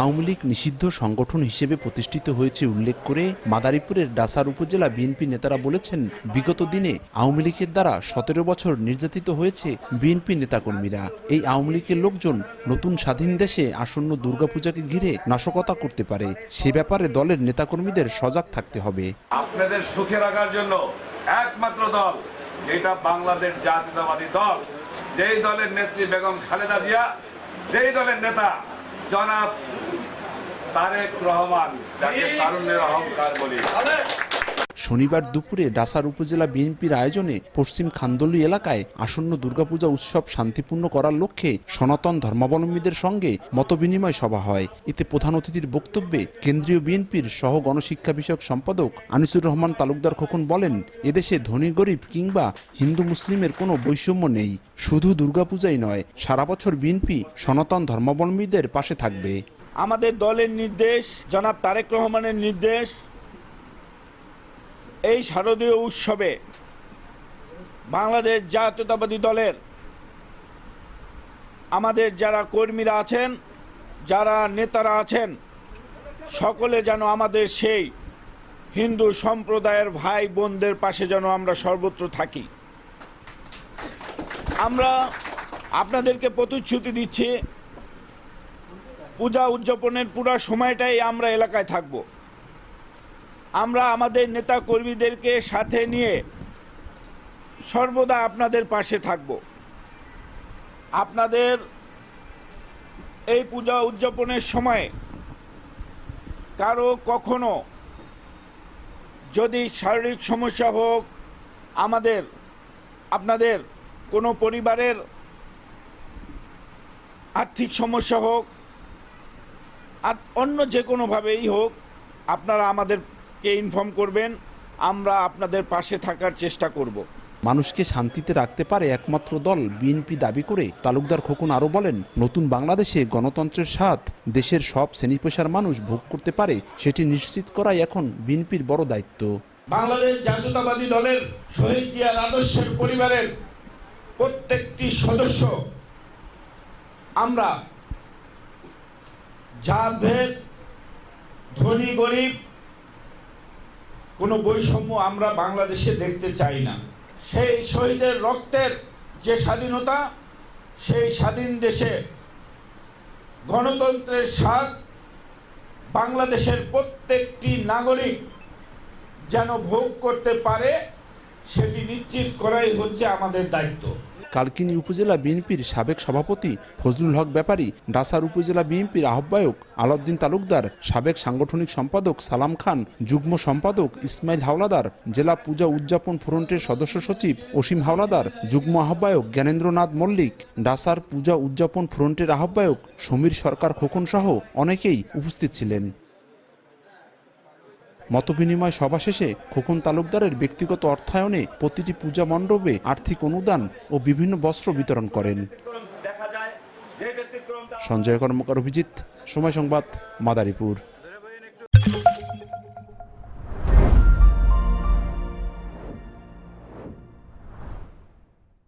আওয়ামী লীগ নিষিদ্ধ সংগঠন হিসেবে প্রতিষ্ঠিত হয়েছে উল্লেখ করে মাদারীপুরের ডাসার উপজেলা বিএনপি নেতারা বলেছেন, বিগত দিনে আওয়ামী লীগের দ্বারা ১৭ বছর নির্যাতিত হয়েছে বিএনপি নেতাকর্মীরা। এই আওয়ামী লীগের লোকজন নতুন স্বাধীন দেশে আসন্ন দুর্গাপূজাকে ঘিরে নাশকতা করতে পারে, সে ব্যাপারে দলের নেতাকর্মীদের সজাগ থাকতে হবে। আপনাদের সুখে রাখার জন্য একমাত্র দল যেটা বাংলাদেশ জাতীয়তাবাদী দল, যেই দলের নেত্রী বেগম খালেদা জিয়া, যেই দলের নেতা জনাব তারেক রহমান, যাকে তারুণ্যের অহংকার বলি। শনিবার দুপুরে ডাসার উপজেলা বিএনপির আয়োজনে পশ্চিম খান্দলি এলাকায় আসন্ন দুর্গাপূজা উৎসব শান্তিপূর্ণ করার লক্ষ্যে সনাতন ধর্মাবলম্বীদের সঙ্গে মতবিনিময় সভা হয়। এতে প্রধান অতিথির বক্তব্যে কেন্দ্রীয় বিএনপির সহ গণশিক্ষা বিষয়ক সম্পাদক আনিসুর রহমান তালুকদার খোকন বলেন, এদেশে ধনী গরিব কিংবা হিন্দু মুসলিমের কোনো বৈষম্য নেই। শুধু দুর্গাপূজাই নয়, সারা বছর বিএনপি সনাতন ধর্মাবলম্বীদের পাশে থাকবে। আমাদের দলের নির্দেশ, জনাব তারেক রহমানের নির্দেশ, এই শারদীয় উৎসবে বাংলাদেশ জাতীয়তাবাদী দলের আমাদের যারা কর্মীরা আছেন, যারা নেতারা আছেন, সকলে যেন আমাদের সেই হিন্দু সম্প্রদায়ের ভাই বোনদের পাশে যেন আমরা সর্বত্র থাকি। আমরা আপনাদেরকে প্রতিশ্রুতি দিচ্ছি, পূজা উদযাপনের পুরো সময়টাই আমরা এলাকায় থাকব। আমরা আমাদের নেতা কর্মীদেরকে সাথে নিয়ে সর্বদা আপনাদের পাশে থাকব। আপনাদের এই পূজা উদযাপনের সময় কারো কখনো যদি শারীরিক সমস্যা হোক, আপনাদের কোনো পরিবারের আর্থিক সমস্যা হোক, আর অন্য যে কোনোভাবেই হোক, আপনারা আমাদেরকে ইনফর্ম করবেন, আমরা আপনাদের পাশে থাকার চেষ্টা করব। মানুষকে শান্তিতে রাখতে পারে একমাত্র দল বিএনপি দাবি করে তালুকদার খোকন আরও বলেন, নতুন বাংলাদেশে গণতন্ত্রের স্বাদ দেশের সব শ্রেণী পেশার মানুষ ভোগ করতে পারে, সেটি নিশ্চিত করাই এখন বিএনপির বড় দায়িত্ব। বাংলাদেশ জাতীয়তাবাদী দলের শহীদ জিয়ার আদর্শের পরিবারের প্রত্যেকটি সদস্য আমরা জাতভেদ, ধনী গরিব কোনো বৈষম্য আমরা বাংলাদেশে দেখতে চাই না। সেই শহীদের রক্তের যে স্বাধীনতা, সেই স্বাধীন দেশে গণতন্ত্রের স্বাদ বাংলাদেশের প্রত্যেকটি নাগরিক যেন ভোগ করতে পারে, সেটি নিশ্চিত করাই হচ্ছে আমাদের দায়িত্ব। কালকিনি উপজেলা বিএনপির সাবেক সভাপতি ফজলুল হক ব্যাপারী, ডাসার উপজেলা বিএনপির আহ্বায়ক আলাউদ্দিন তালুকদার, সাবেক সাংগঠনিক সম্পাদক সালাম খান, যুগ্ম সম্পাদক ইসমাইল হাওলাদার, জেলা পূজা উদযাপন ফ্রন্টের সদস্য সচিব অসীম হাওলাদার, যুগ্ম আহ্বায়ক জ্ঞানেন্দ্রনাথ মল্লিক, ডাসার পূজা উদযাপন ফ্রন্টের আহ্বায়ক সমীর সরকার খোকন সহ অনেকেই উপস্থিত ছিলেন। মতবিনিময় সভা শেষে খোকন তালুকদারের ব্যক্তিগত অর্থায়নে প্রতিটি পূজা মণ্ডপে আর্থিক অনুদান ও বিভিন্ন বস্ত্র বিতরণ করেন। সঞ্জয় কর্মকার, অভিজিৎ, সময় সংবাদ, মাদারীপুর।